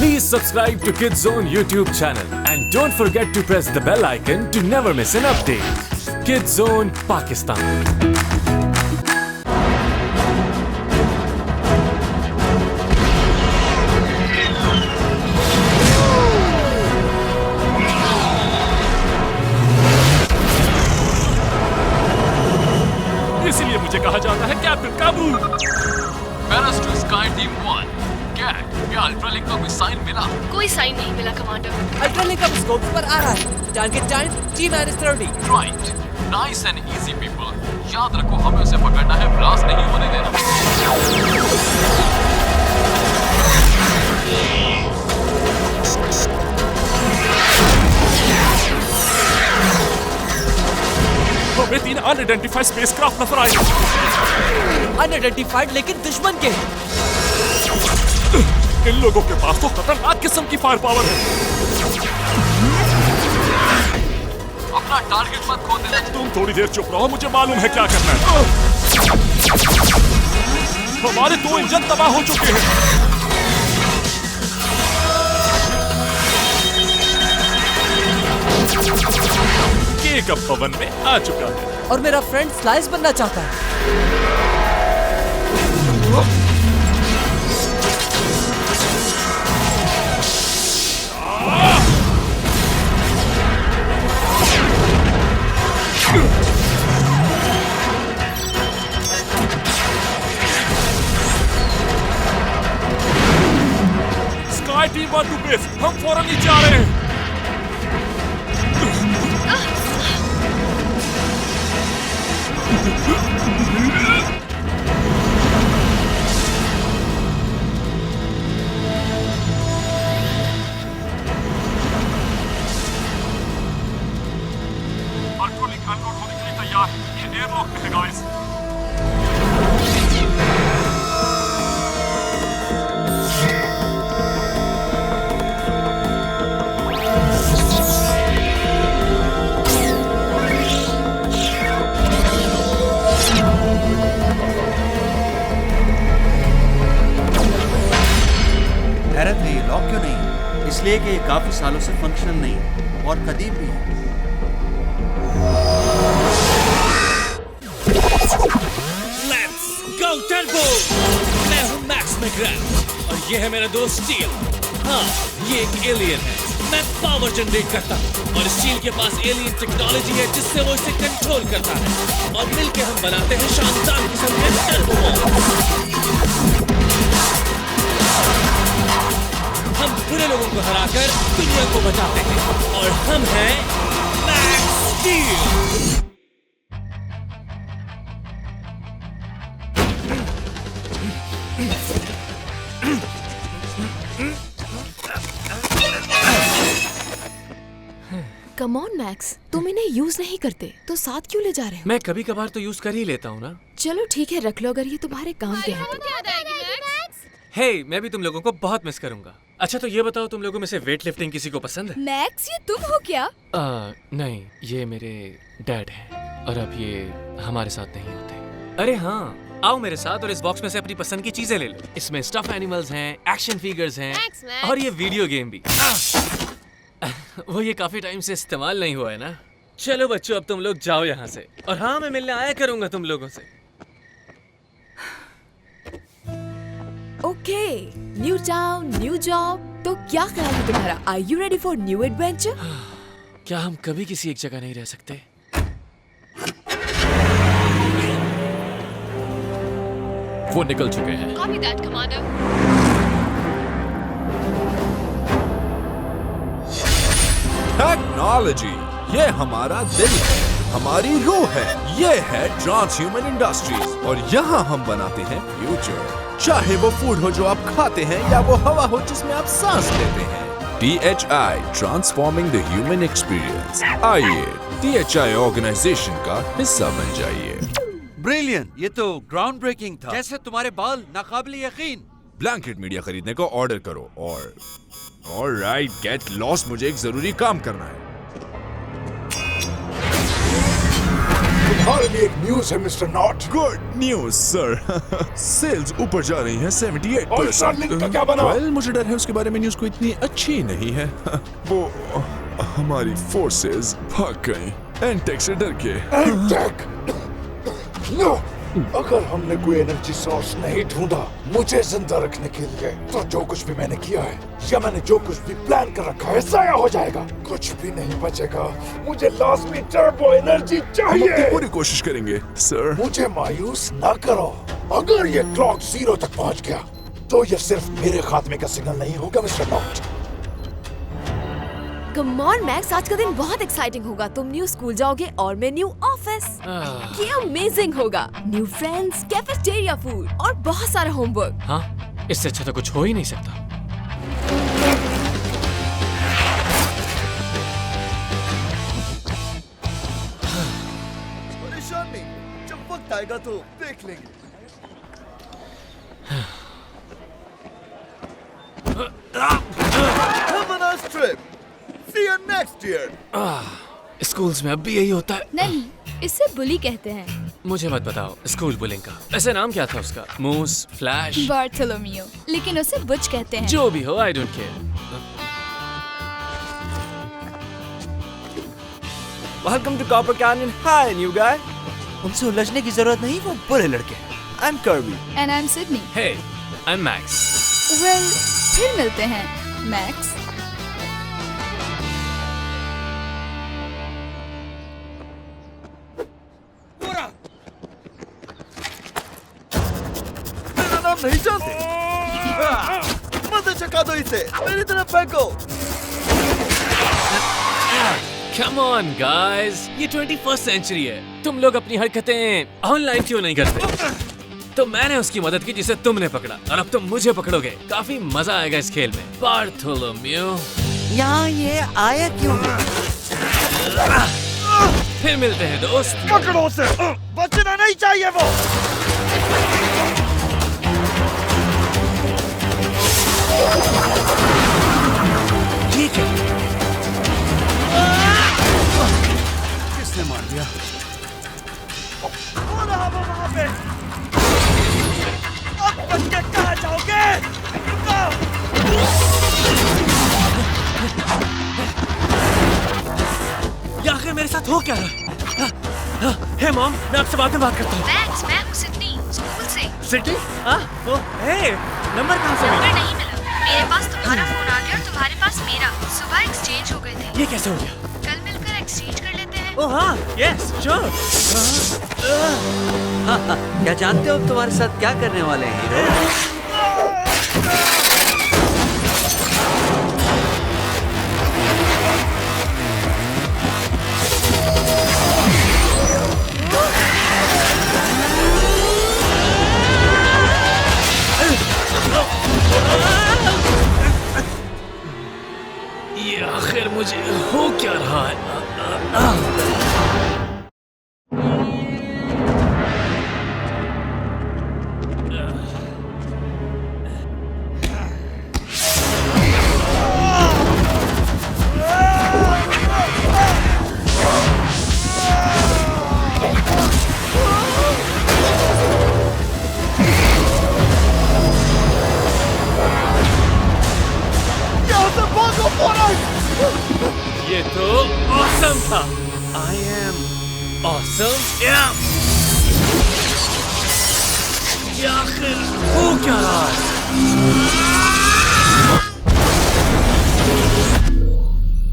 Please subscribe to Kids Zone YouTube channel and don't forget to press the bell icon to never miss an update. Kids Zone Pakistan. इसीलिए मुझे कहा जाता है captain काबू। पैरास टू स्काई टीम 1। क्या अल्ट्रालिंक का कोई साइन मिला? कोई साइन नहीं मिला कमांडर। अल्ट्रालिंक अब स्कोप पर आ रहा है। Target time T-30। Right, nice and easy people. याद रखो, हमें उसे पकड़ना है, ब्लास्ट नहीं होने देना। हमें 3 अनआइडेंटिफाइड स्पेसक्राफ्ट नजर आए। अनआइडेंटिफाइड लेकिन दुश्मन के। इन लोगों के पास तो खतरनाक किस्म की फायर पावर है। अपना टारगेट मत खो देना। तुम थोड़ी देर चुप रहो, मुझे मालूम है क्या करना है। हमारे 2 इंजन तबाह हो चुके हैं। केक अब पवन में आ चुका है और मेरा फ्रेंड स्लाइस बनना चाहता है। स्काई टीम 1 टू बेस, हम फौरन नीचे आ रहे हैं। अल्ट्रालिंक अनलोड होने के लिए तैयार। ये एयरलॉक में है गाइस। हैरत है, ये लॉक क्यों नहीं? इसलिए कि ये काफी सालों से फंक्शनल नहीं है और कदीम भी है। Let's go Turbo! मैं हूँ मैक्स मैकग्रैफ और ये है मेरा दोस्त स्टील। हाँ, ये एक एलियन है। मैं पावर जनरेट करता हूँ और स्टील के पास एलियन टेक्नोलॉजी है जिससे वो इसे कंट्रोल करता है और मिलके हम बनाते हैं शानदार किस्म के टर्बो। हम बुरे लोगों को हराकर दुनिया को बचाते हैं और हम हैं max steel. Come on max, तुम इन्हें यूज नहीं करते तो साथ क्यों ले जा रहे हो? मैं कभी कभार तो यूज कर ही लेता हूँ ना। चलो ठीक है, रख लो अगर ये तुम्हारे काम के हैं तो। हे, मैं भी तुम लोगों को बहुत मिस करूंगा। अच्छा तो ये बताओ, तुम लोगों में से वेट लिफ्टिंग किसी को पसंद है? मैक्स, ये तुम हो क्या? नहीं, ये मेरे डैड हैं और अब ये हमारे साथ नहीं होते। अरे हाँ, आओ मेरे साथ और इस बॉक्स में से अपनी पसंद की चीजें ले लो। इसमें स्टफ एनिमल्स हैं, एक्शन फिगर्स हैं और ये वीडियो गेम भी। वो ये काफी टाइम से इस्तेमाल नहीं हुआ है ना। चलो बच्चों, अब तुम लोग जाओ यहाँ से। और हाँ, मैं मिलने आया करूंगा तुम लोगों से। Okay, new town, new job. तो क्या ख्याल है तुम्हारा? Are you ready for new adventure? क्या हम कभी किसी एक जगह नहीं रह सकते? वो निकल चुके हैं। Copy that, Commander. टेक्नोलॉजी, ये हमारा दिल है, हमारी रूह है। ये है ट्रांसह्यूमन इंडस्ट्रीज और यहाँ हम बनाते हैं फ्यूचर। चाहे वो फूड हो जो आप खाते हैं या वो हवा हो जिसमें आप सांस लेते हैं। THI, transforming the human experience. आइए THI ऑर्गेनाइजेशन का हिस्सा बन जाइए। ब्रिलियंट, ये तो ग्राउंड ब्रेकिंग था। कैसे तुम्हारे बाल नाकाबिले यकीन। ब्लैंकेट मीडिया खरीदने को ऑर्डर करो और ऑलराइट, गेट लॉस्ट, मुझे एक जरूरी काम करना है। तुम्हारे लिए एक न्यूज है mister Knott. Good news sir. Sales ऊपर जा रही हैं 78%। और स्टारलिंक का क्या बना? वेल, मुझे डर है उसके बारे में न्यूज को इतनी अच्छी नहीं है। वो हमारी फोर्सेस भाग गई एंटेक से डर के। एंटेक? नो, अगर हमने कोई एनर्जी सोर्स नहीं ढूंढा मुझे जिंदा रखने के लिए, तो जो कुछ भी मैंने किया है या मैंने जो कुछ भी प्लान कर रखा है जाया हो जाएगा। कुछ भी नहीं बचेगा। मुझे लास्ट में टर्बो एनर्जी चाहिए। पूरी कोशिश करेंगे सर। मुझे मायूस ना करो। अगर ये क्लॉक 0 तक पहुंच गया तो ये सिर्फ मेरे खात्मे का सिग्नल नहीं होगा mister not. Come on max, आज का दिन बहुत एक्साइटिंग होगा। तुम न्यू स्कूल जाओगे और मैं न्यू ऑफिस। ये अमेजिंग होगा। न्यू फ्रेंड्स, कैफेटेरिया फूड और बहुत सारा होमवर्क। हाँ, इससे अच्छा तो कुछ हो ही नहीं सकता। परेशान नहीं, जब वक्त आएगा तो देख लेंगे। Have a nice trip. See you next year. Schools में अब भी यही होता है। नहीं, इससे बुली कहते हैं। मुझे मत बताओ स्कूल बुलिंग का। ऐसे नाम क्या था उसका? मूस, फ्लैश, बार्थोलोमियो, लेकिन उसे बुच कहते हैं। जो भी हो, I don't care. Welcome to Copper Canyon. Hi, new guy. उनसे उलझने की जरूरत नहीं, वो बुरे लड़के हैं। I'm Kirby. And I'm Sydney. Hey, I'm Max. Well, फिर मिलते हैं, मैक्स। मेरा नाम नहीं जानते? मत चका दो इसे, मेरी तरफ फेंको। Come on, guys. ये 21st सेंचुरी है। तुम लोग अपनी हरकतें ऑनलाइन क्यों नहीं करते? तो मैंने उसकी मदद की जिसे तुमने पकड़ा, और अब तुम मुझे पकड़ोगे। काफी मजा आएगा इस खेल में। बार्थोलोमियो, यहाँ ये आया क्यों? फिर मिलते हैं दोस्त। पकड़ो उसे, बचना नहीं चाहिए वो। ये क्या? किसने मार दिया? वो रहा वो वहाँ पे। अब बच के कहाँ जाओगे? रुको। ये आखिर मेरे साथ हो क्या रहा? हे मॉम, मैं आपसे बाद में बात करता हूँ। मैक्स, मैं हूँ सिडनी, स्कूल से। सिटी? वो हे, नंबर कहाँ से नंबर मिला? नहीं मिला। मेरे पास तुम्हारा फोन आ गया और तुम्हारे पास मेरा। सुबह एक्सचेंज हो गए थे। ये कैसे हो गया? कल मिलकर एक्सचेंज कर लेते हैं। ओह हाँ, यस, श्योर। क्या जानते हो तुम्हारे साथ क्या करने वाले हैं हीरो? ये आखिर मुझे हो क्या रहा है? ये तो awesome था। I am awesome. Yeah. ये आखिर हो क्या रहा है?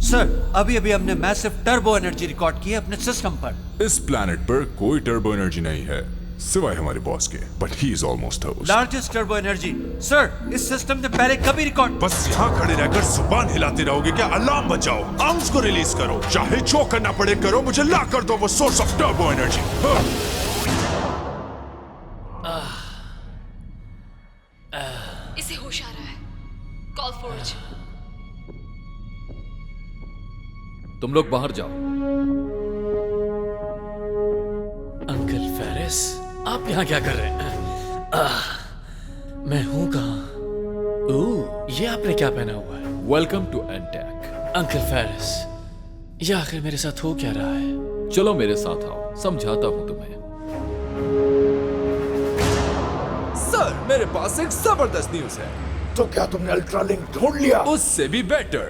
सर, अभी अभी हमने मैसिव टर्बो एनर्जी रिकॉर्ड की है अपने सिस्टम पर। इस प्लैनेट पर कोई टर्बो एनर्जी नहीं है सिवाय हमारे बॉस के, but he is almost host. Largest turbo energy sir, इस सिस्टम ने पहले कभी रिकॉर्ड। बस यहाँ खड़े रहकर जुबान हिलाते रहोगे क्या? अलार्म बजाओ, आर्म्स को रिलीज करो, चाहे जो करना पड़े करो, मुझे ला कर दो वो सोर्स ऑफ टर्बो एनर्जी। इसे होश आ रहा है। Call forge. तुम लोग बाहर जाओ। अंकल फेरिस, आप यहाँ क्या कर रहे हैं? मैं हूँ कहाँ? ओह, ये आपने क्या पहना हुआ है? वेलकम टू एंटेक। अंकल फेरिस, ये आखिर मेरे साथ हो क्या रहा है? चलो मेरे साथ आओ, समझाता हूँ तुम्हें। सर, मेरे पास एक जबरदस्त न्यूज है। तो क्या तुमने अल्ट्रालिंक ढूंढ लिया? उससे भी बेटर,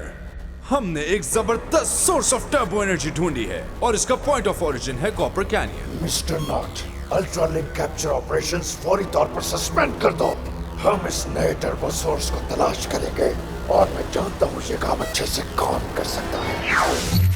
हमने एक जबरदस्त सोर्स ऑफ टर्बो एनर्जी ढूंढी है और इसका पॉइंट ऑफ ओरिजिन है Copper Canyon. Mister Knott, ultralink capture operations फौरी तौर पर सस्पेंड कर दो। हम इस नए टर्बो सोर्स को तलाश करेंगे और मैं जानता हूँ ये काम अच्छे से काम कर सकता है।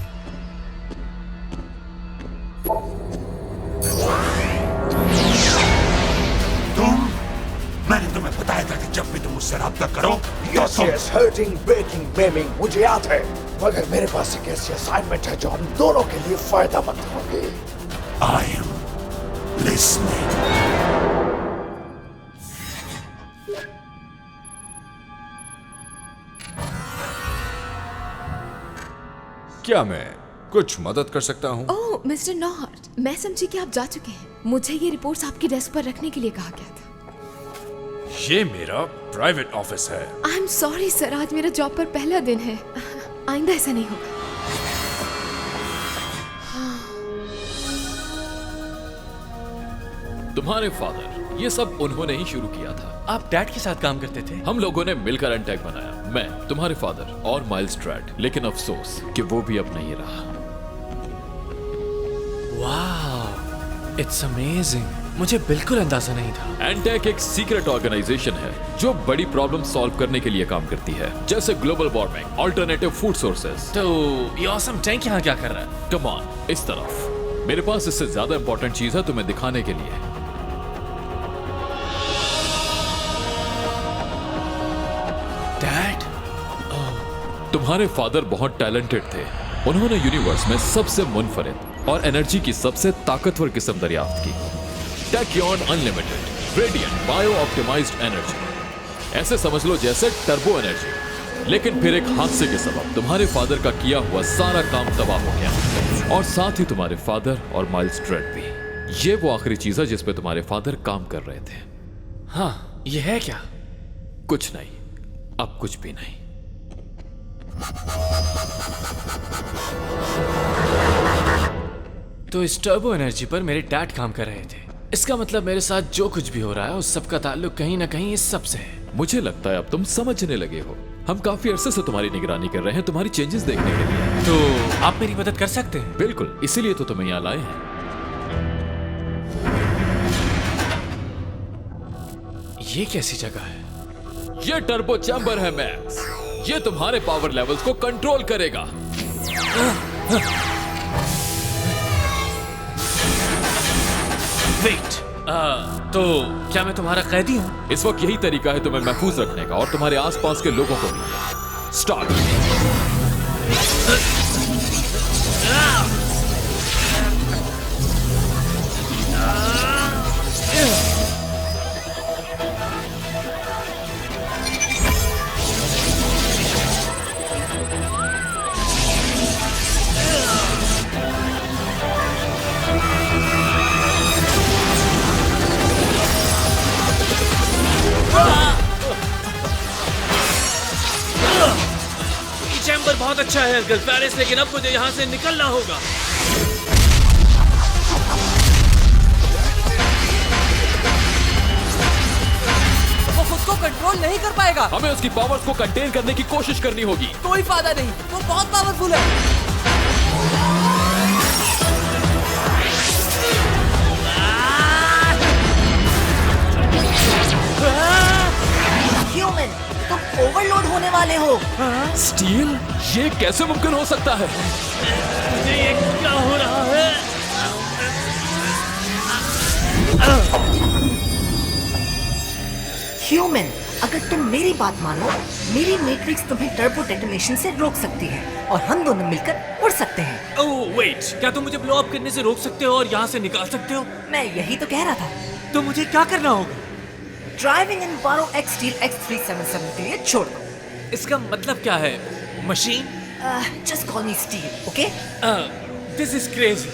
मैंने तुम्हें बताया था कि जब भी तुम मुझसे रब्ता करो, yes, hurting, breaking, maiming, मुझे याद है। मगर मेरे पास एक ऐसी असाइनमेंट है जो हम दोनों के लिए फायदेमंद होगी। I am listening. क्या मैं कुछ मदद कर सकता हूँ? ओह मिस्टर नॉट, मैं समझी कि आप जा चुके हैं। मुझे ये रिपोर्ट्स आपकी डेस्क पर रखने के लिए कहा गया था। ये मेरा प्राइवेट ऑफिस है। आई एम सॉरी सर, आज मेरा जॉब पर पहला दिन है। आइंदा ऐसा नहीं होगा। तुम्हारे फादर, ये सब उन्होंने ही शुरू किया था। आप डैड के साथ काम करते थे? हम लोगों ने मिलकर एनटेक बनाया, मैं, तुम्हारे फादर और माइल्स स्ट्रैट। लेकिन अफसोस कि वो भी अब नहीं रहा। वाह, इट्स अमेजिंग। मुझे बिल्कुल अंदाजा नहीं था। एनटेक एक सीक्रेट ऑर्गेनाइजेशन है जो बड़ी प्रॉब्लम सॉल्व करने के लिए काम करती है, जैसे global warming, alternative food sources. तो ये ऑसम टैंक यहाँ क्या कर रहा है? कम ऑन, इस तरफ। मेरे पास इससे ज्यादा इंपॉर्टेंट चीज है तुम्हें दिखाने के लिए। डैड, तुम्हारे फादर बहुत टैलेंटेड थे। उन्होंने यूनिवर्स में सबसे मुनफरिद और एनर्जी की सबसे ताकतवर किस्म दरियाफ्त की, tachyon unlimited radiant bio optimised energy. ऐसे समझ लो जैसे टर्बो एनर्जी। लेकिन फिर एक हादसे के सबब तुम्हारे फादर का किया हुआ सारा काम तबाह हो गया, और साथ ही तुम्हारे फादर और माइल्स स्ट्रैट भी। ये वो आखिरी चीज है जिस पे तुम्हारे फादर काम कर रहे थे। हाँ, ये है क्या? कुछ नहीं, अब कुछ भी नहीं। तो इस टर्बो एनर्जी पर मेरे डैड काम कर रहे थे। इसका मतलब मेरे साथ जो कुछ भी हो रहा है उस सब का ताल्लुक कहीं ना कहीं इस सब से है। मुझे लगता है अब तुम समझने लगे हो। हम काफी अरसे से तुम्हारी निगरानी कर रहे हैं, तुम्हारी चेंजेस देखने के लिए। तो आप मेरी मदद कर सकते हैं? बिल्कुल, इसीलिए तो तुम्हें यहाँ लाए हैं। ये कैसी जगह है? ये टर्बो चैम्बर है मैक्स। ये तुम्हारे पावर लेवल्स को कंट्रोल करेगा। वेट, तो क्या मैं तुम्हारा कैदी हूँ? इस वक्त यही तरीका है तुम्हें महफूज रखने का और तुम्हारे आसपास के लोगों को भी। स्टार्ट। चैम्बर बहुत अच्छा है अंकल पेरिस, लेकिन अब मुझे यहाँ से निकलना होगा। वो खुद को कंट्रोल नहीं कर पाएगा। हमें उसकी पावर्स को कंटेन करने की कोशिश करनी होगी। कोई फायदा नहीं, वो बहुत पावरफुल है। ह्यूमन, तुम ओवरलोड होने वाले हो। स्टील, ये कैसे मुमकिन हो सकता है? मुझे ये क्या हो रहा है? ह्यूमन, अगर तुम मेरी बात मानो, मेरी मैट्रिक्स तुम्हें टर्बो डेटोनेशन से रोक सकती है और हम दोनों मिलकर उड़ सकते हैं। ओह वेट, क्या तुम मुझे ब्लो अप करने से रोक सकते हो और यहाँ से निकाल सकते हो? मैं यही तो कह रहा था। तो मुझे क्या करना होगा? ड्राइविंग इन बारो एक्स स्टील X377 के लिए छोड़ दो। इसका मतलब क्या है? Machine? Just call me steel, okay? This is crazy.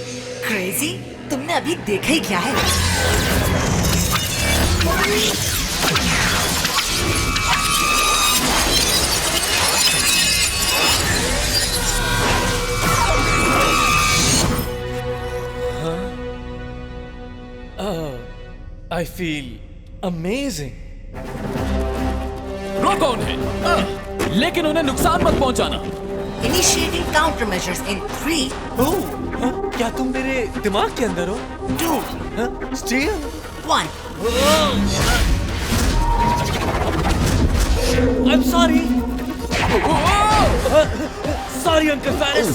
Crazy? तुमने अभी देखा ही क्या है? I feel amazing. रोको उन्हें, लेकिन उन्हें नुकसान मत पहुंचाना। Initiating countermeasures in 3, क्या तुम मेरे दिमाग के अंदर हो? 2, Steel? 1. I'm sorry. Sorry, Uncle Ferris.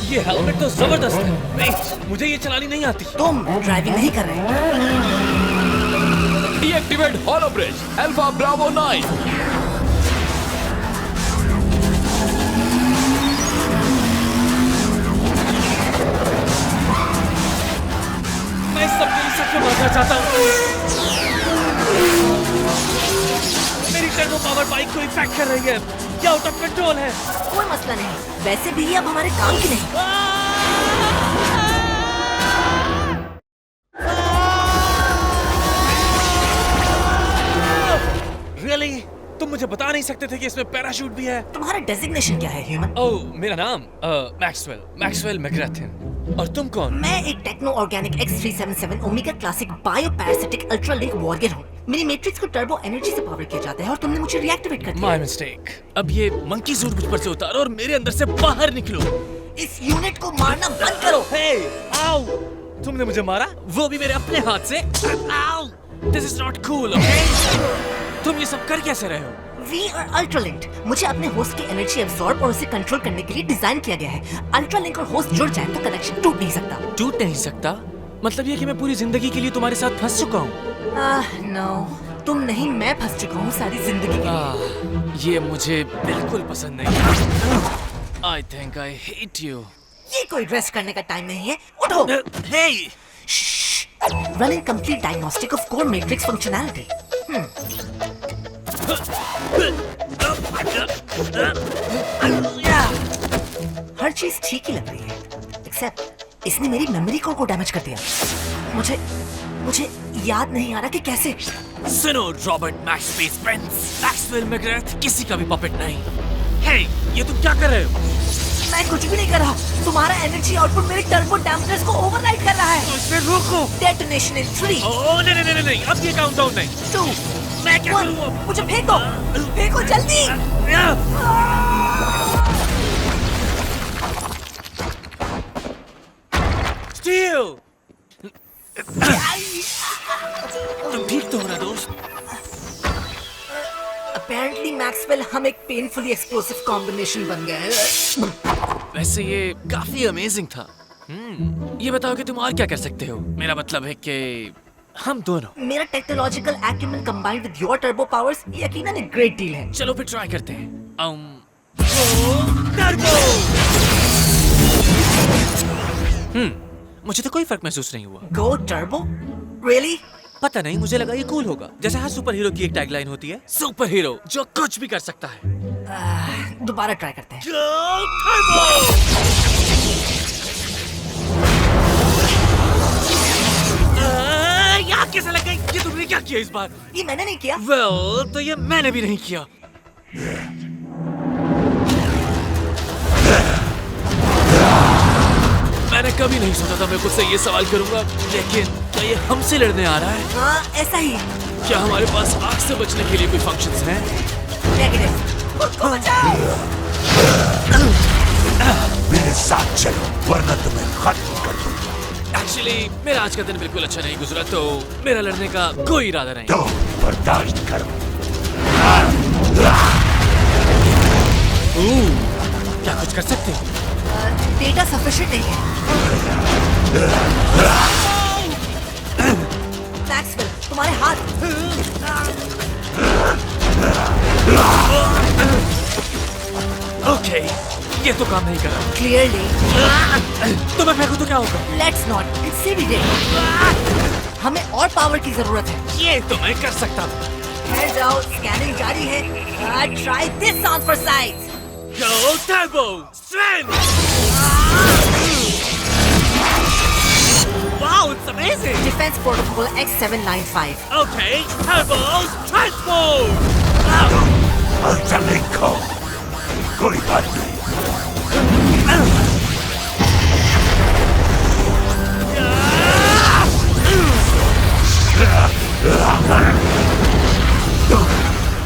ये हेलमेट तो जबरदस्त है। Wait, मुझे ये चलानी नहीं आती। तुम ड्राइविंग नहीं कर रहे। Deactivate Hollow Bridge, Alpha Bravo 9. मैं सबके लिए सबको मारना चाहता हूँ। मेरी टर्बो पावर बाइक को इफेक्ट कर रही है। ये आउट ऑफ कंट्रोल है। कोई मसला नहीं, वैसे भी ये अब हमारे काम की नहीं। Really? तुम मुझे बता नहीं सकते थे कि इसमें पैराशूट भी है? तुम्हारा डेजिग्नेशन क्या है, ह्यूमन? ओह, मेरा नाम मैक्सवेल मैकग्रेथिन। और तुम कौन? मैं एक techno organic X377 omega classic bio parasitic ultra link warrior हूँ। मेरी मैट्रिक्स को टर्बो एनर्जी से पावर किया जाता है और तुमने मुझे रिएक्टिवेट कर दिया। My mistake. अब ये मंकी सूट मुझ पर से उतारो और मेरे अंदर से बाहर निकलो। इस यूनिट को मारना बंद करो। हे, आओ! तुमने मुझे मारा, वो भी मेरे अपने हाथ से। आओ! This is not cool, okay? तुम ये सब कर कैसे रहे हो? We are ultralinked. मुझे अपने होस्ट की एनर्जी एब्जॉर्ब और उसे कंट्रोल करने के लिए डिजाइन किया गया है। अल्ट्रालिंक और होस्ट जुड़ जाए तो कनेक्शन टूट नहीं सकता। टूट नहीं सकता? मतलब ये कि मैं पूरी जिंदगी के लिए तुम्हारे साथ फंस चुका हूँ। नो, तुम नहीं, मैं फंस चुका हूँ सारी जिंदगी के लिए। ये मुझे बिल्कुल पसंद नहीं। I think I hate you. ये कोई रेस्ट करने का टाइम नहीं है। उठो। Hey! Running complete diagnostic of core matrix functionality. हर चीज ठीक ही लग रही है, एक्सेप्ट इसने मेरी मेमोरी कोर को डैमेज कर दिया। मुझे याद नहीं आ रहा कि कैसे। सुनो Robert Max Space Prince, Maxwell McGrath किसी का भी पपेट नहीं। हे, ये तुम क्या कर रहे हो? मैं कुछ भी नहीं कर रहा। तुम्हारा एनर्जी आउटपुट मेरे टर्बो डैम्पर्स को ओवरराइड कर रहा है। तो इसे रोको। डेटोनेशन इन 3। ओह नहीं, अब ये काउंटडाउन नहीं। 2, मैं क्या करूँ? मुझे फेंक दो, फेंको जल्दी। स्टील! तुम ठीक तो हो ना दोस्त? Apparently मैक्सवेल हम एक पेनफुली एक्सप्लोसिव कॉम्बिनेशन बन गए हैं। वैसे ये काफी अमेजिंग था। ये बताओ कि तुम और क्या कर सकते हो? मेरा मतलब है कि हम दोनों। मेरा technological acumen combined with your turbo powers यकीनन एक ग्रेट डील है। चलो फिर ट्राई करते हैं। टर्बो! मुझे तो कोई फर्क महसूस नहीं हुआ। गो टर्बो? रियली? पता नहीं, मुझे लगा ये कूल होगा, जैसे हर सुपर हीरो की एक टैगलाइन होती है, सुपर हीरो जो कुछ भी कर सकता है। दोबारा ट्राई करते हैं। यहाँ कैसे लग गई? ये तुमने क्या किया इस बार? ये मैंने नहीं किया। Well, तो ये मैंने भी नहीं किया। मैंने कभी नहीं सोचा था मैं खुद से ये सवाल करूंगा, लेकिन क्या ये हमसे लड़ने आ रहा है? हाँ, ऐसा ही। क्या हमारे पास आग से बचने के लिए कोई फंक्शंस हैं? नेगेटिव। उसको बचाओ। मेरे साथ चलो, वरना तुम्हें खत्म कर दूं। Actually, मेरा आज का दिन बिल्कुल अच्छा नहीं गुजरा, तो मेरा लड़ने का कोई इरादा नहीं। तो बर्दाश्त करो। क्या कुछ कर सकते हो? डेटा सफिशिएंट नहीं है। मैक्सवेल, तुम्हारे हाथ। ओके, ये तो काम नहीं कर रहा। क्लियरली। तो मैं फेंकूं तो क्या होगा? लेट्स नॉट, इट्स सी वी हमें और पावर की जरूरत है। ये तो मैं कर सकता हूँ। ठहर जाओ, स्कैनिंग जारी है। Try this on for size. Go Turbo! Strength! Wow, it's amazing! Defense Protocol X795. Okay, Turbo Transport! अल्ट्रालिंको, कोई बात नहीं।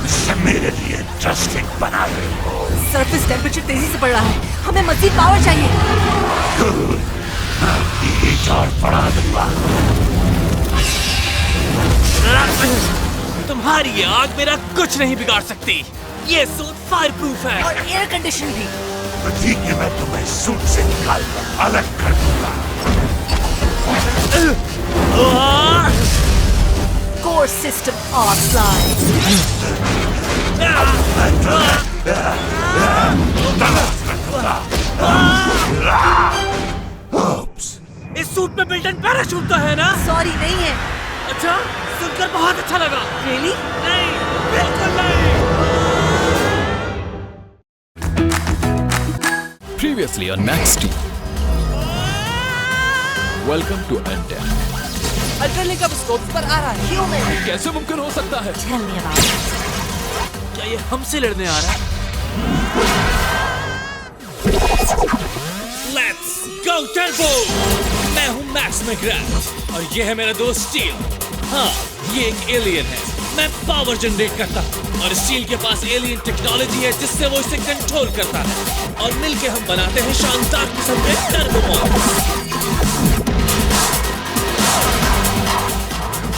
इसे मेरे लिए इंटरेस्टिंग बना रही हो। सरफेस टेम्परेचर तेजी से बढ़ रहा है, हमें मजीद पावर चाहिए। हीट और बढ़ा दूंगा। तुम्हारी ये आग मेरा कुछ नहीं बिगाड़ सकती। ये सूट फायर प्रूफ है और एयर कंडीशन भी। तो ठीक है, मैं तुम्हें सूट से निकाल कर अलग कर दूंगा। Core system offline. इस सूट में बिल्ट इन पैराशूट तो है ना? सॉरी, नहीं है। अच्छा, सुनकर बहुत अच्छा लगा। रियली? नहीं, बिल्कुल नहीं। Previously on Max Steel. Welcome to Antek. अल्ट्रालिंक अब स्कोप पर आ रहा है। ह्यूमन। कैसे मुमकिन हो सकता है? Tell me about it. क्या ये हमसे लड़ने आ रहा है? Let's go Turbo! मैं हूँ मैक्स मैकग्राथ और ये है मेरा दोस्त स्टील। हाँ, ये एक एलियन है। मैं पावर जनरेट करता हूँ और स्टील के पास एलियन टेक्नोलॉजी है जिससे वो इसे कंट्रोल करता है और मिलके हम बनाते हैं शानदार किस्म के टर्बो बॉम्ब्स।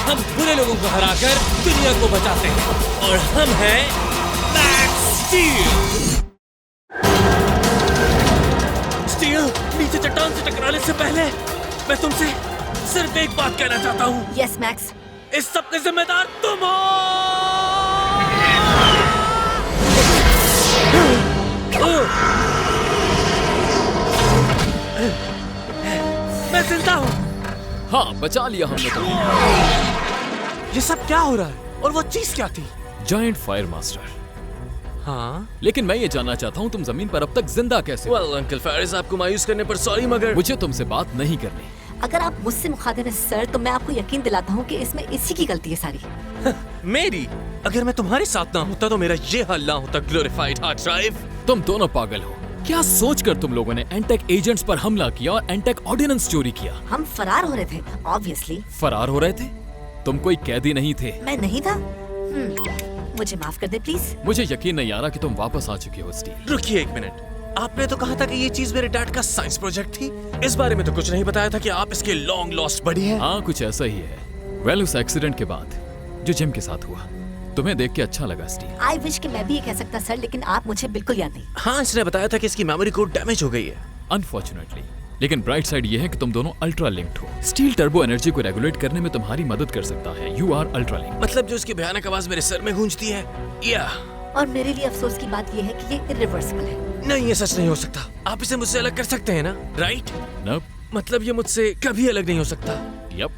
हम बुरे लोगों को हराकर दुनिया को बचाते हैं और हम हैं मैक्स स्टील। स्टील, नीचे चट्टान से टकराने से पहले मैं तुमसे सिर्फ एक बात कहना चाहता हूँ। Yes, Max. इस सब के जिम्मेदार तुम हो। मैं जिंदा हूँ। हाँ, बचा लिया हमने तुम्हें। ये सब क्या हो रहा है और वो चीज क्या थी? Giant fire master. हाँ, लेकिन मैं ये जानना चाहता हूँ तुम जमीन पर अब तक जिंदा कैसे हो? वेल अंकल फेरिस, आपको मायूस करने पर सॉरी, मगर मुझे तुमसे बात नहीं करनी। अगर आप मुझसे मुखातिब हैं सर, तो मैं आपको यकीन दिलाता हूँ कि इसमें इसी की गलती है सारी। मेरी? अगर मैं तुम्हारे साथ ना होता तो मेरा ये हाल ना होता। Glorified hard drive. तुम दोनों पागल हो। क्या सोचकर तुम लोगों ने एंटेक एजेंट्स पर हमला किया और एंटेक ऑर्डिनेंस चोरी किया? हम फरार हो रहे थे, ऑब्वियसली। फरार हो रहे थे? तुम कोई कैदी नहीं थे। मैं नहीं था। मुझे माफ कर दे प्लीज। मुझे यकीन नहीं आ रहा कि तुम वापस आ चुके हो स्टील। रुकिए एक मिनट, आपने तो कहा था कि ये चीज मेरे डैड का साइंस प्रोजेक्ट थी। इस बारे में तो कुछ नहीं बताया था कि आप इसके लॉन्ग लॉस्ट बडी हैं। हाँ, कुछ ऐसा ही है। वेल, उस एक्सीडेंट के बाद जो जिम के साथ हुआ, तुम्हें देख के अच्छा लगा स्टील। आई विश कि मैं भी ये कह सकता सर, लेकिन आप मुझे बिल्कुल याद नहीं। हाँ, इसने बताया था कि इसकी मेमोरी कोड डैमेज हो गई है। अनफॉर्चुनेटली, लेकिन ब्राइट साइड ये है कि तुम दोनों अल्ट्रा लिंक्ड हो। स्टील टर्बो एनर्जी को रेगुलेट करने में तुम्हारी मदद कर सकता है। You are ultra linked. मतलब जो उसकी भयानक आवाज मेरे सर में गूंजती है, या और मेरे लिए अफसोस की बात ये है कि ये इरिवर्सिबल है। नहीं, ये सच नहीं हो सकता। आप इसे मुझसे अलग कर सकते हैं ना, राइट? नप। मतलब ये मुझसे कभी अलग नहीं हो सकता। यप।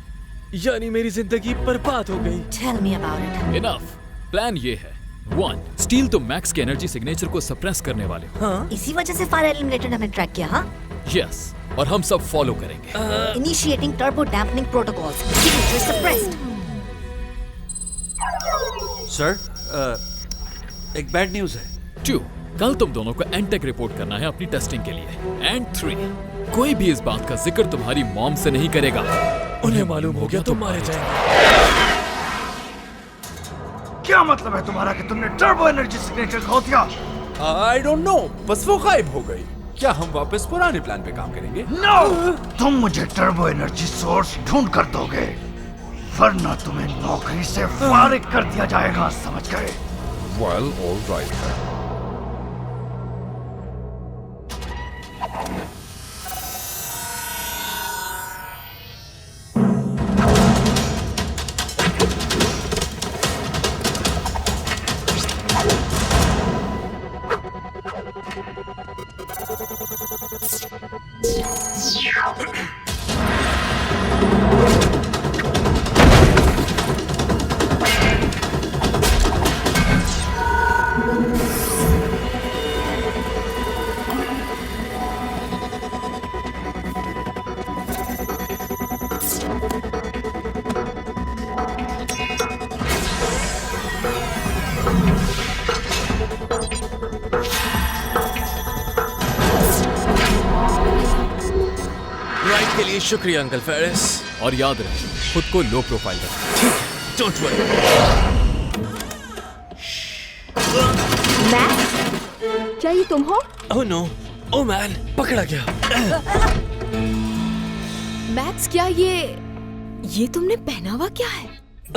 यानी मेरी जिंदगी बर्बाद हो गई। Tell me about it. Enough. Plan ये है। 1. स्टील, तो मैक्स के एनर्जी सिग्नेचर को सप्रेस करने वाले हो। हाँ? इसी वजह से फायर एलिमिनेटर ने हमें ट्रैक किया। हाँ, यस, और हम सब फॉलो करेंगे। Initiating turbo dampening protocols. Signature suppressed. Sir, एक बैड न्यूज है। 2. कल तुम दोनों को एंटेक रिपोर्ट करना है अपनी टेस्टिंग के लिए। एंड 3. कोई भी इस बात का जिक्र तुम्हारी मॉम से नहीं करेगा। उन्हें मालूम हो गया तो मारे जाएंगे। क्या मतलब है तुम्हारा कि तुमने टर्बो एनर्जी सिग्नेचर खो दिया? आई डोंट नो, बस वो गायब हो गई। क्या हम वापस पुराने प्लान पे काम करेंगे? नो, तुम मुझे टर्बो एनर्जी सोर्स ढूंढ कर दोगे, वरना तुम्हें नौकरी से फारिग कर दिया जाएगा, समझ गए? Well, all right. राइड के लिए शुक्रिया अंकल फेरिस। और याद रहे, खुद को लो प्रोफाइल रखें। ठीक है, डोंट वरी। मैक्स, क्या ये तुम हो? ओह नो, ओह मैन, पकड़ा गया। मैक्स, क्या ये तुमने पहना हुआ क्या है?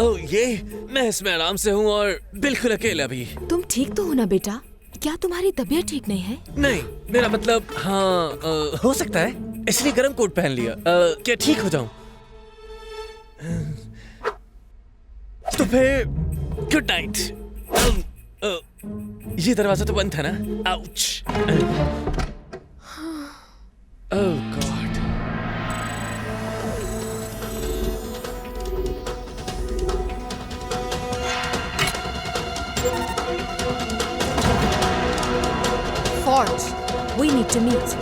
ओह ये, मैं इसमें आराम से हूँ और बिल्कुल अकेला भी। तुम ठीक तो हो ना बेटा? क्या तुम्हारी तबीयत ठीक नहीं है? नहीं, मेरा मतलब हाँ हो सकता है, इसलिए गर्म कोट पहन लिया। क्या ठीक हो जाऊं? तो फिर गुड नाइट। ये दरवाजा तो बंद था ना? Ouch. Oh God. Forge, we need to meet.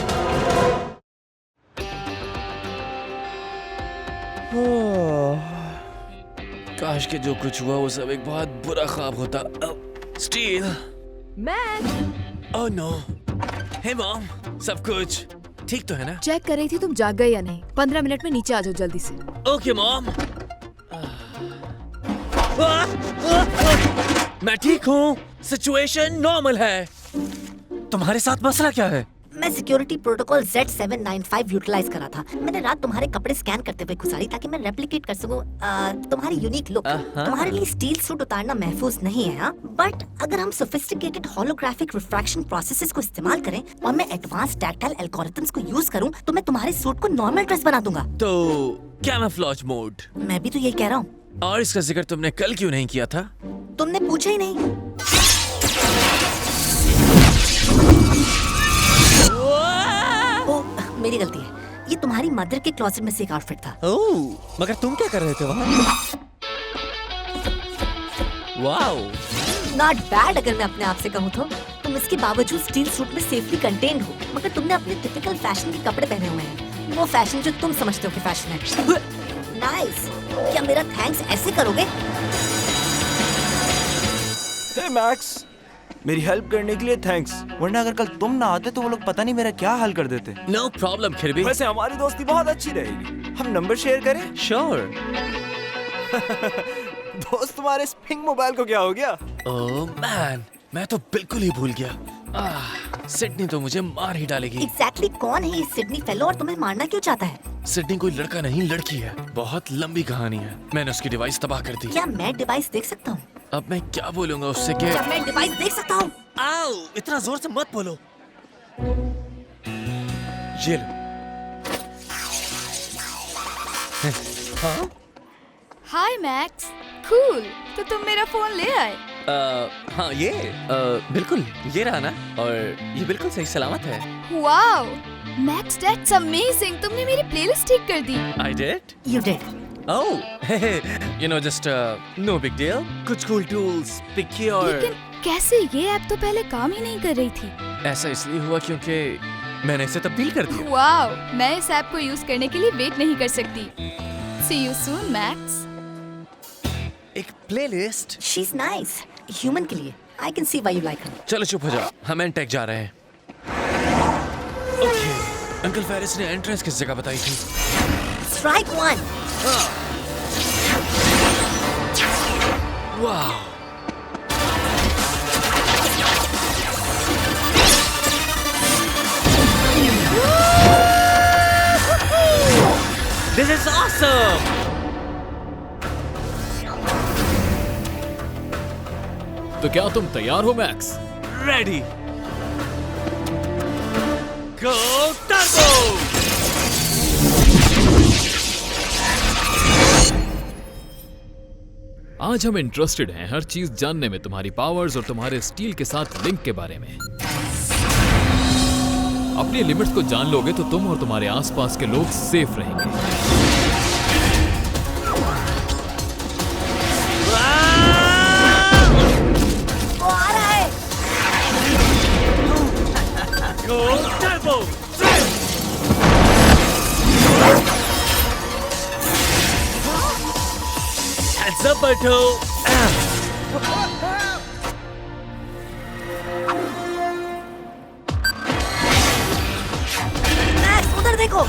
काश के जो कुछ हुआ वो सब एक बहुत बुरा ख्वाब होता। Steel. Max. Oh no. Hey mom, सब कुछ ठीक तो है ना? चेक कर रही थी तुम जाग गए या नहीं। 15 मिनट में नीचे आ जाओ जल्दी से। Okay mom. मैं ठीक हूँ, सिचुएशन नॉर्मल है। तुम्हारे साथ मसला क्या है? मैं सिक्योरिटी प्रोटोकॉल Z795 यूटिलाइज करा था। मैंने रात तुम्हारे कपड़े स्कैन करते हुए गुजारी ताकि मैं रेप्लिकेट कर सकूं तुम्हारी यूनिक लुक। तुम्हारे लिए स्टील सूट उतारना महफूज नहीं है, हाँ? बट अगर हम सोफिस्टिकेटेड होलोग्राफिक रिफ्रैक्शन प्रोसेसेस को इस्तेमाल करें और मैं एडवांस टैक्टाइल एल्गोरिथम्स को यूज करूं, तो मैं तुम्हारे सूट को नॉर्मल ड्रेस बना दूंगा। तो कैमोफ्लेज मोड? मैं भी तो यही कह रहा हूँ। और इसका जिक्र तुमने कल क्यों नहीं किया था? तुमने पूछा ही नहीं। मेरी गलती है। ये तुम्हारी मदर के क्लोजेट में से एक आउटफिट था। ओह, मगर तुम क्या कर रहे थे वहाँ? वाओ, नॉट बैड अगर मैं अपने आप से कहूँ तो। तुम इसके बावजूद स्टील सूट में सेफली कंटेन्ड हो, मगर तुमने अपने टिपिकल फैशन के कपड़े पहने हुए हैं। वो फैशन जो तुम समझते हो कि फैशन है। नाइस। क्या मेरा थैंक्स ऐसे करोगे? हे मैक्स, मेरी हेल्प करने के लिए थैंक्स, वरना अगर कल तुम ना आते तो वो लोग पता नहीं मेरा क्या हाल कर देते। नो प्रॉब्लम खिरबी। वैसे हमारी दोस्ती बहुत अच्छी रहेगी। हम नंबर शेयर करें? श्योर। दोस्त, तुम्हारे स्पिंग मोबाइल को क्या हो गया? ओह मैन, मैं तो बिल्कुल ही भूल गया। सिडनी तो मुझे मार ही डालेगी। एग्जैक्टली कौन है ये सिडनी फेलो और तुम्हें मारना क्यों चाहता है? सिडनी कोई लड़का नहीं, लड़की है। बहुत लंबी कहानी है। मैंने उसकी डिवाइस तबाह कर दी। क्या मैं डिवाइस देख सकता हूँ? अब मैं क्या बोलूंगा उससे कि क्या मैं डिवाइस देख सकता हूँ? आओ, इतना जोर से मत बोलो। ये लो। हाँ? हाय मैक्स, कूल। तो तुम मेरा फोन ले आए? हाँ ये बिल्कुल ये रहा ना, और ये बिल्कुल सही सलामत है। Wow, max that's amazing. तुमने मेरी प्लेलिस्ट ठीक कर दी। I did? You did. Oh, you know, just no big deal. कुछ cool tools, pick your. लेकिन कैसे? ये ऐप तो पहले काम ही नहीं कर रही थी। ऐसा इसलिए हुआ क्योंकि मैंने इसे तब्दील कर दिया। वाओ, मैं इस ऐप को यूज करने के लिए वेट नहीं कर सकती। See you soon, Max. एक प्लेलिस्ट। She's nice. ह्यूमन के लिए। I can see why you like her. चलो चुप हो जाओ, हम एंटेक जा रहे हैं। ओके, अंकल फेरिस ने एंट्रेंस किस जगह बताई थी? Strike one. वाह। This is awesome. तो क्या तुम तैयार हो मैक्स? Ready. Go Turbo. आज हम इंटरेस्टेड हैं हर चीज जानने में, तुम्हारी पावर्स और तुम्हारे स्टील के साथ लिंक के बारे में। अपनी लिमिट्स को जान लोगे तो तुम और तुम्हारे आसपास के लोग सेफ रहेंगे। वो आ रहा है। Go Turbo. Heads up, Berto. Max उधर देखो।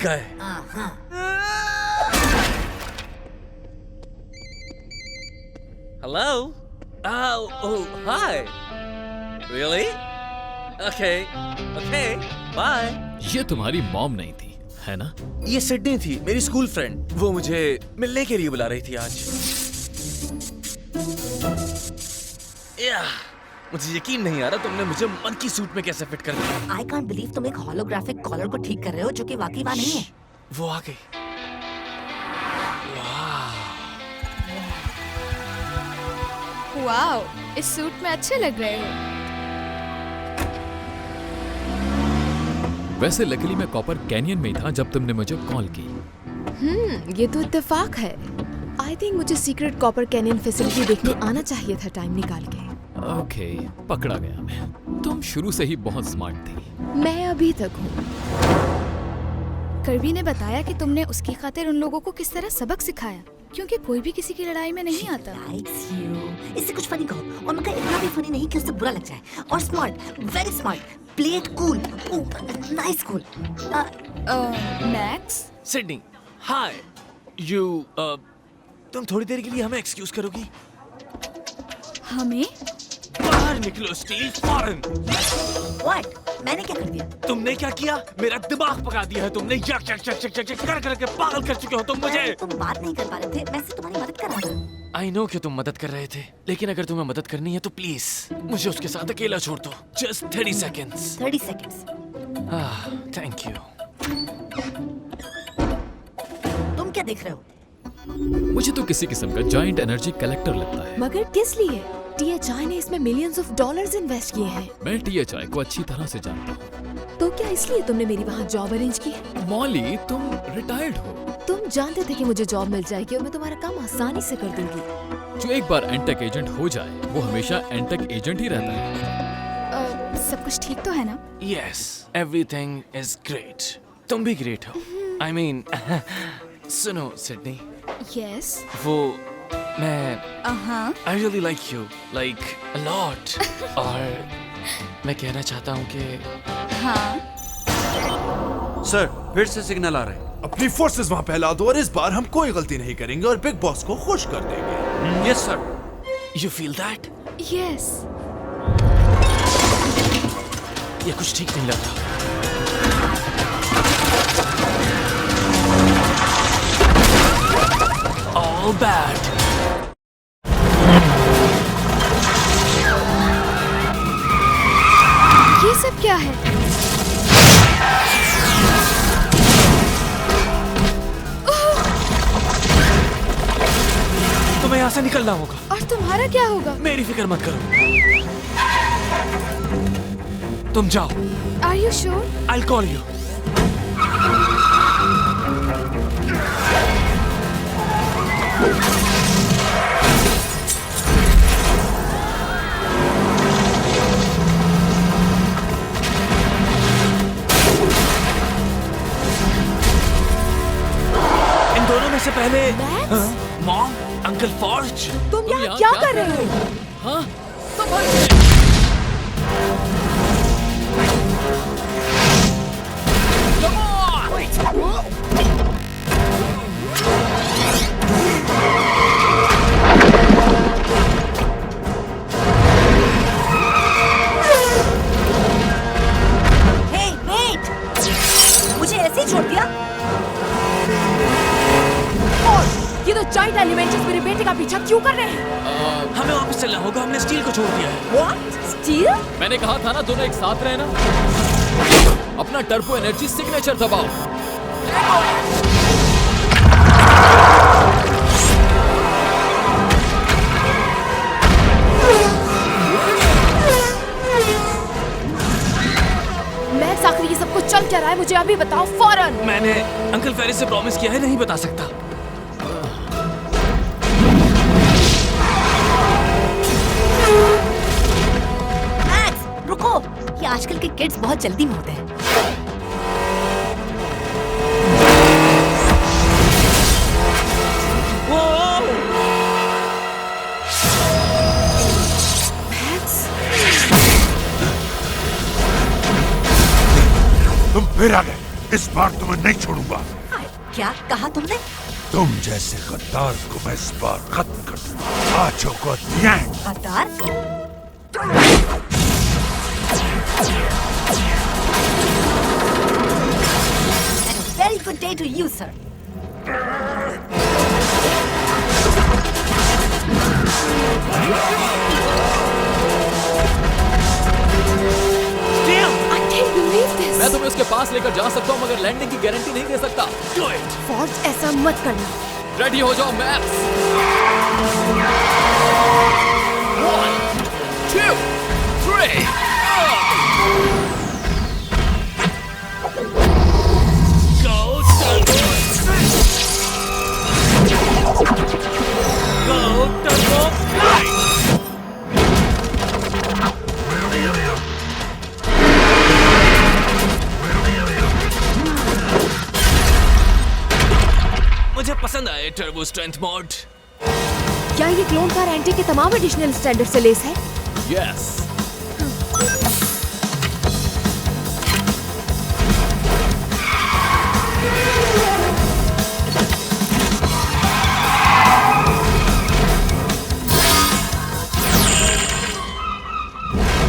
गए। Hello. Oh, hi. Really? Okay. Okay. Bye. ये तुम्हारी मॉम नहीं थी, है ना? ये सिडनी थी, मेरी स्कूल फ्रेंड। वो मुझे मिलने के लिए बुला रही थी आज। मुझे यकीन नहीं आ रहा तुमने मुझे मंकी सूट में कैसे फिट कर दिया। आई कांट बिलीव तुम एक होलोग्राफिक कॉलर को ठीक कर रहे हो जो कि वाकई बात नहीं है। वो आ गई। वाओ, इस सूट में अच्छे लग रहे हो। वैसे लकीली मैं कॉपर कैनियन में ही था जब तुमने मुझे कॉल की। ये तो इत्तेफाक है। आई थिंक मुझे सीक्रेट कॉपर कैनियन फैसिलिटी देखने आना चाहिए था टाइम निकाल के। ओके, पकड़ा गया मैं। तुम शुरू से ही बहुत स्मार्ट थी। मैं अभी तक हूँ। करबी ने बताया कि तुमने उसकी खातिर उन लोगों को किस तरह सबक सिखाया, क्योंकि कोई भी किसी की लड़ाई में नहीं आता। इससे कुछ फनी कहो, और मगर इतना भी फनी नहीं कि उससे बुरा लग जाए। और smart, very smart, play it cool, nice cool. Max? Sydney, hi. तुम थोड़ी देर के लिए हमें एक्सक्यूज करोगी? हमें? बाहर निकलो स्टील, फौरन। What? मैंने क्या कर दिया? तुमने क्या किया? मेरा दिमाग पका दिया है तुमने। यक यक यक यक यक कर के पागल कर चुके हो तुम मुझे। तुम बात नहीं कर पा रहे थे, मैं सिर्फ तुम्हारी मदद कर रहा था। आई नो कि तुम मदद कर रहे थे, लेकिन अगर तुम्हें मदद करनी है तो प्लीज मुझे उसके साथ अकेला छोड़ दो। Just 30 seconds. 30 seconds. Thank you. तुम क्या देख रहे हो? मुझे तो किसी किस्म का जायंट एनर्जी कलेक्टर लगता है। मगर किस लिए? THI ने इसमें मिलियंस ऑफ डॉलर्स इन्वेस्ट किए हैं। मैं THI को अच्छी तरह से जानता हूँ। तो क्या इसलिए तुमने मेरी वहाँ जॉब अरेंज की है? मॉली, तुम रिटायर्ड हो। तुम जानते थे कि मुझे जॉब मिल जाएगी और मैं तुम्हारा काम आसानी से कर दूंगी। जो एक बार एंटेक एजेंट हो जाए वो हमेशा एंटेक एजेंट ही रहता है। सब कुछ ठीक तो है ना? Yes, everything is great. तुम भी ग्रेट हो। I mean, सुनो सिडनी। Yes. वो मैं I really like you, like a lot. और मैं कहना चाहता हूँ कि हाँ। सर, फिर से सिग्नल आ रहे हैं। अपनी फोर्सेस वहां फैला दो और इस बार हम कोई गलती नहीं करेंगे और बिग बॉस को खुश कर देंगे। Yes sir. You feel that? Yes. ये कुछ ठीक नहीं लग रहा। All bad. ये सब क्या है? तुम्हें यहाँ से निकलना होगा। और तुम्हारा क्या होगा? मेरी फिक्र मत करो। तुम जाओ। Are you sure? I'll call you. इन दोनों में से पहले मॉम, अंकल फॉर्ज। तुम यहाँ क्या कर रहे हो? हाँ? Hey, wait! मुझे ऐसे ही छोड़ दिया? ये तो जाइंट एलिमेंटर्स मेरे बेटे का पीछा क्यों कर रहे हैं? हमें वापस चलना होगा, हमने स्टील को छोड़ दिया है। What? स्टील? मैंने कहा था ना दोनों एक साथ रहना। अपना टर्बो एनर्जी सिग्नेचर दबाओ। मैक्स, आखिर ये सब कुछ चल क्या रहा है? मुझे अभी बताओ फौरन। मैंने अंकल फेरिस से प्रॉमिस किया है, नहीं बता सकता। मैक्स, रुको! ये आजकल के किड्स बहुत जल्दी मरते हैं। तुम फिर आ गए। इस बार तुम्हें नहीं छोड़ूंगा। क्या कहा तुमने? तुम जैसे गद्दार को मैं इस बार खत्म कर दूंगा। आज को गद्दार? Very good day to you, sir. मैं तुम्हें उसके पास लेकर जा सकता हूँ मगर लैंडिंग की गारंटी नहीं दे सकता। फॉर्ज ऐसा मत करना। रेडी हो जाओ मैप्स। 1, 2, 3 Go Turbo Flight! मुझे पसंद आए टर्बो स्ट्रेंथ मोड। क्या ये क्लोन कार एंटी के तमाम एडिशनल स्टैंडर्ड से लेस है? यस।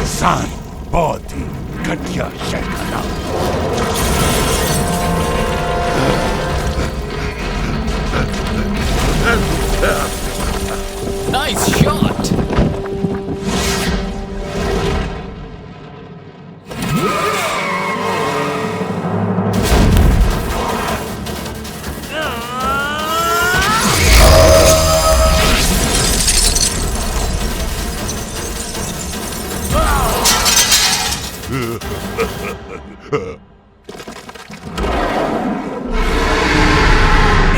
इंसान बहुत ही घटिया शैताना। Nice shot!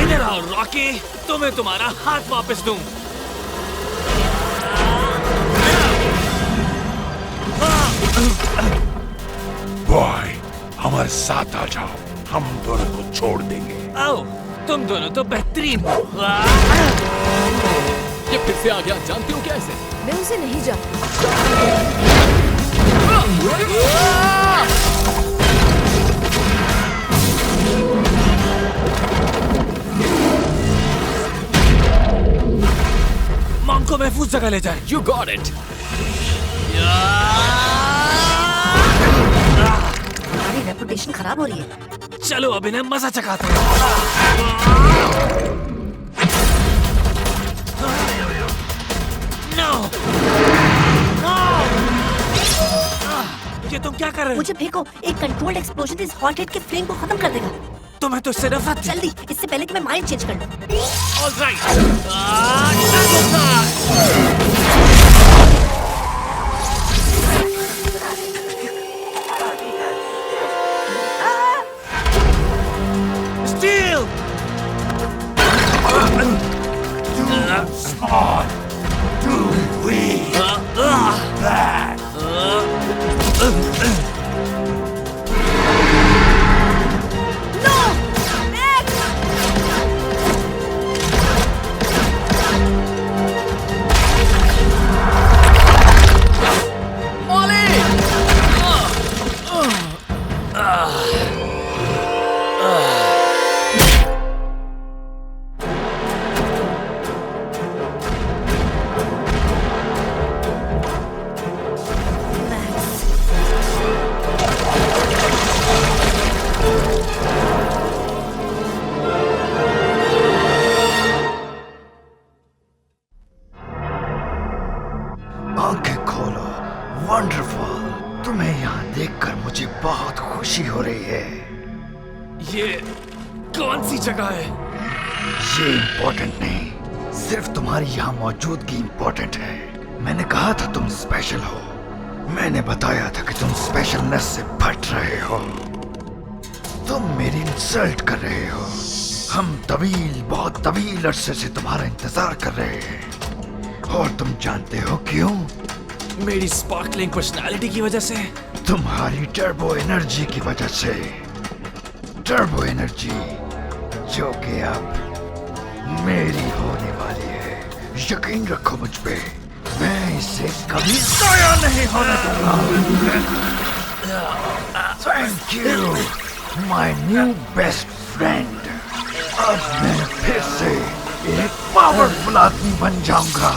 इधर आओ रॉकी, तुम्हें तुम्हारा हाथ वापस दूं। बॉय, हमारे साथ आ जाओ, हम दोनों को छोड़ देंगे। आओ, तुम दोनों तो बेहतरीन हो। ये फिर से आ गया, जानती हो क्या इसे? मैं उसे नहीं जानती। मॉम को महफूज जगह ले जाए। You got it. हमारी रेपुटेशन खराब हो रही है। चलो अब इन्हें मजा चखाते हैं। No! ये तुम क्या कर रहे हो? मुझे फेंको, एक कंट्रोल्ड एक्सप्लोजन इस हॉट हेड के फ्लेम को खत्म कर देगा। तुम्हें तो इससे नफरत थी। जल्दी, इससे पहले कि मैं माइंड चेंज कर लूं। All right. Steel! Too small, too weak. Bad. आंखें खोलो, वंडरफुल। तुम्हें यहाँ देखकर मुझे बहुत खुशी हो रही है। ये कौन सी जगह है? ये इम्पोर्टेंट नहीं, सिर्फ तुम्हारी यहाँ मौजूदगी इम्पोर्टेंट है। मैंने कहा था तुम स्पेशल हो। मैंने बताया था कि तुम स्पेशलनेस से फट रहे हो। तुम मेरी इंसल्ट कर रहे हो। हम बहुत तवील अरसे से तुम्हारा इंतजार कर रहे हैं। और तुम जानते हो क्यों? मेरी स्पार्कलिंग पर्सनालिटी की वजह से? तुम्हारी टर्बो एनर्जी की वजह से। टर्बो एनर्जी जो कि अब मेरी होने वाली है। यकीन रखो मुझ पे, मैं इसे कभी ज़ाया नहीं होने दूंगा। Thank you. My new best friend. आज मैं फिर से एक पावरफुल आदमी बन जाऊंगा।